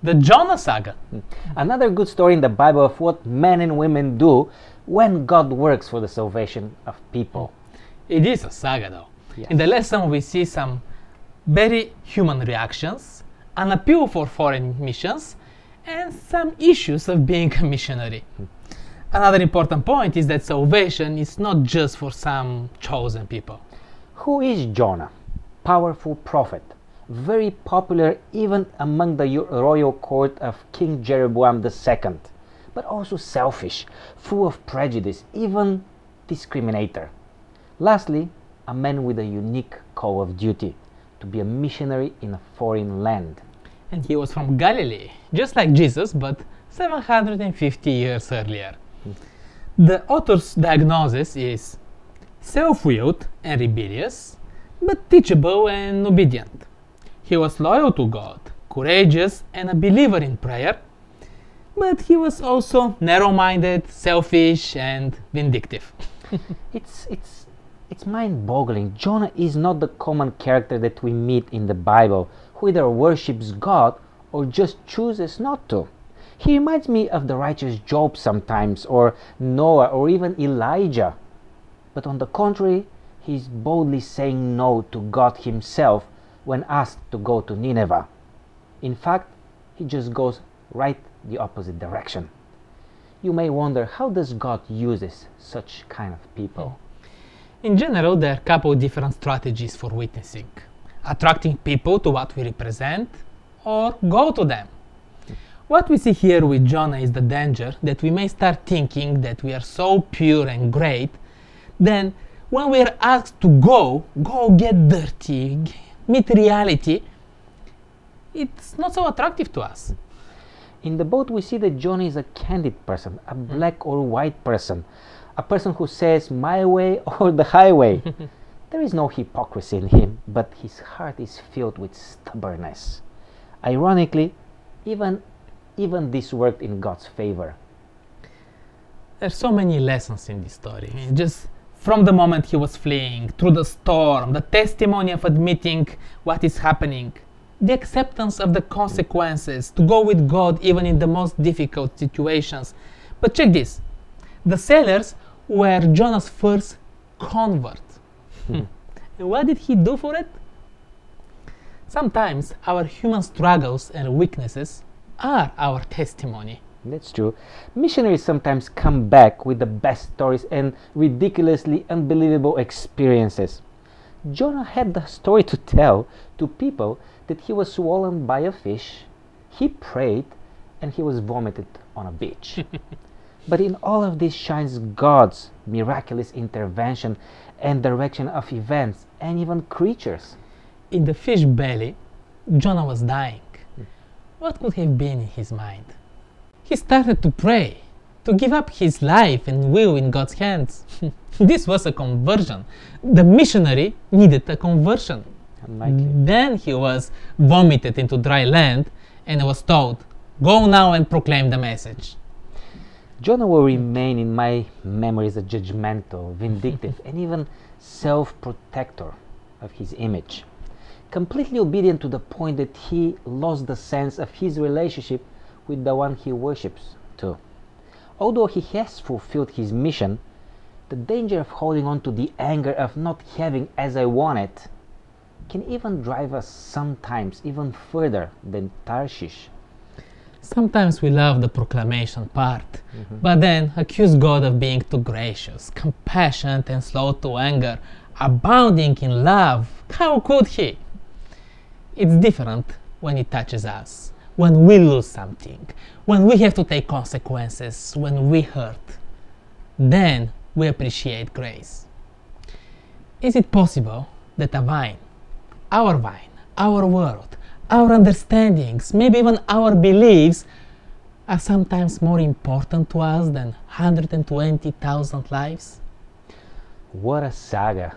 The Jonah Saga. Another good story in the Bible of what men and women do when God works for the salvation of people. It is a saga though. Yes. In the lesson we see some very human reactions, an appeal for foreign missions, and some issues of being a missionary. Another important point is that salvation is not just for some chosen people. Who is Jonah? Powerful prophet, very popular even among the royal court of King Jeroboam II, but also selfish, full of prejudice, even discriminator. Lastly, a man with a unique call of duty, to be a missionary in a foreign land. And he was from Galilee, just like Jesus, but 750 years earlier. The author's diagnosis is self-willed and rebellious, but teachable and obedient. He was loyal to God, courageous and a believer in prayer, but he was also narrow-minded, selfish and vindictive. It's mind-boggling. Jonah is not the common character that we meet in the Bible, who either worships God or just chooses not to. He reminds me of the righteous Job sometimes, or Noah, or even Elijah. But on the contrary, he is boldly saying no to God himself when asked to go to Nineveh. In fact, he just goes right the opposite direction. You may wonder, how does God uses such kind of people? In general, there are a couple different strategies for witnessing. Attracting people to what we represent, or go to them. What we see here with Jonah is the danger that we may start thinking that we are so pure and great, then when we are asked to go get dirty, meet reality, it's not so attractive to us. In the boat, we see that Jonah is a candid person, a black or white person, a person who says my way or the highway. There is no hypocrisy in him, but his heart is filled with stubbornness. Ironically, even this worked in God's favor. There's so many lessons in this story. Just from the moment he was fleeing, through the storm, the testimony of admitting what is happening, the acceptance of the consequences, to go with God even in the most difficult situations. But check this, the sailors were Jonah's first convert. And what did he do for it? Sometimes our human struggles and weaknesses are our testimony. That's true. Missionaries sometimes come back with the best stories and ridiculously unbelievable experiences. Jonah had the story to tell to people that he was swallowed by a fish, he prayed, and he was vomited on a beach. But in all of this shines God's miraculous intervention and direction of events and even creatures. In the fish belly, Jonah was dying. What could have been in his mind? He started to pray, to give up his life and will in God's hands. This was a conversion. The missionary needed a conversion. Then he was vomited into dry land and was told, go now and proclaim the message. Jonah will remain in my memory as a judgmental, vindictive, and even self-protector of his image. Completely obedient to the point that he lost the sense of his relationship with the one he worships too. Although he has fulfilled his mission, the danger of holding on to the anger of not having as I want it can even drive us sometimes even further than Tarshish. Sometimes we love the proclamation part, but then accuse God of being too gracious, compassionate and slow to anger, abounding in love. How could he? It's different when it touches us, when we lose something, when we have to take consequences, when we hurt. Then we appreciate grace. Is it possible that a vine, our world, our understandings, maybe even our beliefs, are sometimes more important to us than 120,000 lives? What a saga!